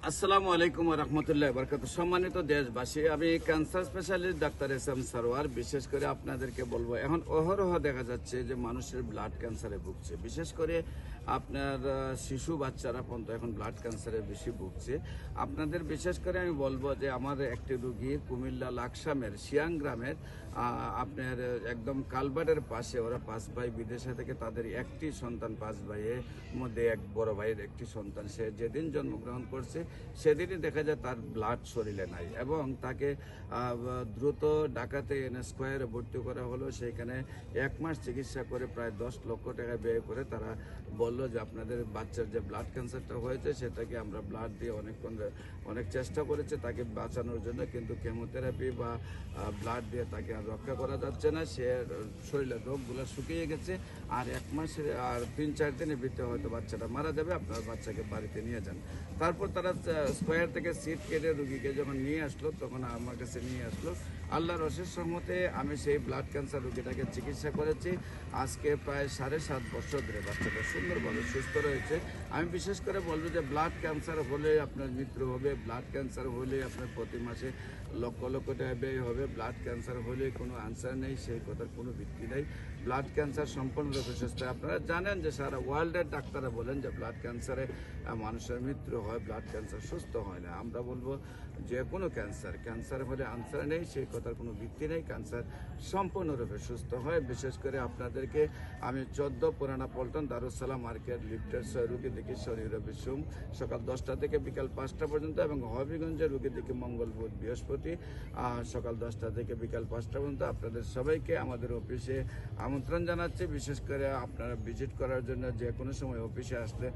আসসালামু আলাইকুম রহমতুল্লাহ বরকাত। সম্মানিত দেশবাসী, আমি cancer specialist doctor SM. Sarwar. বিশেষ করে আপনাদেরকে বলবো, এখন অহরহ দেখা যাচ্ছে যে মানুষের ব্লাড ক্যান্সারে ভুগছে। বিশেষ করে আপনার শিশু বাচ্চারা পর্যন্ত এখন ব্লাড ক্যান্সারে বেশি ভুগছে। আপনাদের বিশেষ করে আমি বলবো যে আমার একটি রুগী কুমিল্লা লাকসামের শিয়াং গ্রামের, আপনার একদম কালবাটের পাশে, ওরা 5 ভাই বিদেশে থেকে, তাদের একটি সন্তান, 5 ভাইয়ের মধ্যে এক বড় ভাইয়ের একটি সন্তান। সে যেদিন জন্মগ্রহণ করছে সেদিনই দেখা যায় তার ব্লাড শরীরে নাই, এবং তাকে দ্রুত ঢাকাতে এনে স্কোয়ারে ভর্তি করা হলো। সেখানে 1 মাস চিকিৎসা করে প্রায় 10 লক্ষ টাকা ব্যয় করে তারা বললো যে আপনাদের বাচ্চার যে ব্লাড ক্যান্সারটা হয়েছে সেটাকে আমরা ব্লাড দিয়ে অনেক চেষ্টা করেছে তাকে বাঁচানোর জন্য, কিন্তু কেমোথেরাপি বা ব্লাড দিয়ে তাকে আর রক্ষা করা যাচ্ছে না। সে শরীরের রোগগুলো শুকিয়ে গেছে, আর 1 মাসের আর 3-4 দিনের ভিতরে হয়তো বাচ্চাটা মারা যাবে। আপনার বাচ্চাকে বাড়িতে নিয়ে যান। তারপর তারা স্কোয়ার থেকে সিট কেটে রুগীকে যখন নিয়ে আসলো, তখন আমার কাছে নিয়ে আসলো। আল্লাহর অশেষ রহমতে আমি সেই ব্লাড ক্যান্সার রুগীটাকে চিকিৎসা করেছি। আজকে প্রায় 7.5 বছর ধরে বাচ্চাটা সুন্দরভাবে সুস্থ রয়েছে। আমি বিশেষ করে বলবো যে ব্লাড ক্যান্সার হলে আপনার মৃত্যু হবে, ব্লাড ক্যান্সার হলে আপনার প্রতি মাসে লক্ষ লক্ষ টাকা ব্যয় হবে, ব্লাড ক্যান্সার হলে কোনো আনসার নেই, সেই কথার কোনো ভিত্তি নেই। ব্লাড ক্যান্সার সম্পূর্ণরূপে সুস্থ। আপনারা জানেন যে সারা ওয়ার্ল্ডের ডাক্তাররা বলেন যে ব্লাড ক্যান্সারে মানুষের মৃত্যু হয়, ব্লাড ক্যান্সার সুস্থ হয় না। আমরা বলবো যে কোনো ক্যান্সার হলে আনসার নেই, সেই কথার কোনো ভিত্তি নেই। ক্যান্সার সম্পূর্ণরূপে সুস্থ হয়। বিশেষ করে আপনাদেরকে আমি 14 পুরানা পল্টন দারুসালাম মার্কেট লিফটের 6 রুগী দেখি শরীরে বিশুম সকাল 10টা থেকে বিকাল 5টা পর্যন্ত, এবং হবিগঞ্জের রুগী দেখি মঙ্গল বুধ বৃহস্পতি সকাল 10টা থেকে বিকাল 5টা পর্যন্ত। আপনাদের সবাইকে আমাদের অফিসে আমন্ত্রণ জানাচ্ছি। বিশেষ করে আপনারা ভিজিট করার জন্য যে কোনো সময় অফিসে আসলে,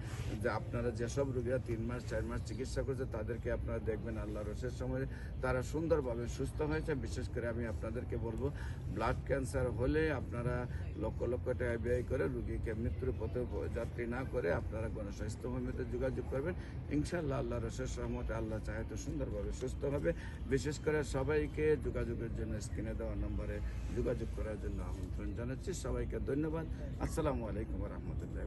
যে আপনারা যেসব রুগীরা 3 মাস 4 মাস চিকিৎসা করছে তাদেরকে আপনারা দেখবেন আল্লাহর অশেষ সময়ে তারা সুন্দরভাবে সুস্থ হয়েছে। বিশেষ করে আমি আপনাদেরকে বলবো, ব্লাড ক্যান্সার হলে আপনারা লক্ষ লক্ষ টাকা ব্যয় করে রুগীকে মৃত্যুর পথে যাত্রী না করে আপনারা গণস্বাস্থ্য কর্মীতে যোগাযোগ করবেন। ইনশাআল্লাহ আল্লাহর অশেষ রহমতে আল্লাহ চাহে তো সুন্দরভাবে সুস্থ হবে। বিশেষ করে সবাইকে যোগাযোগের জন্য স্ক্রিনে দেওয়া নম্বরে যোগাযোগ করার জন্য আমন্ত্রণ জানাচ্ছি। সবাইকে ধন্যবাদ। আসসালামু আলাইকুম রহমতুল্লাহ।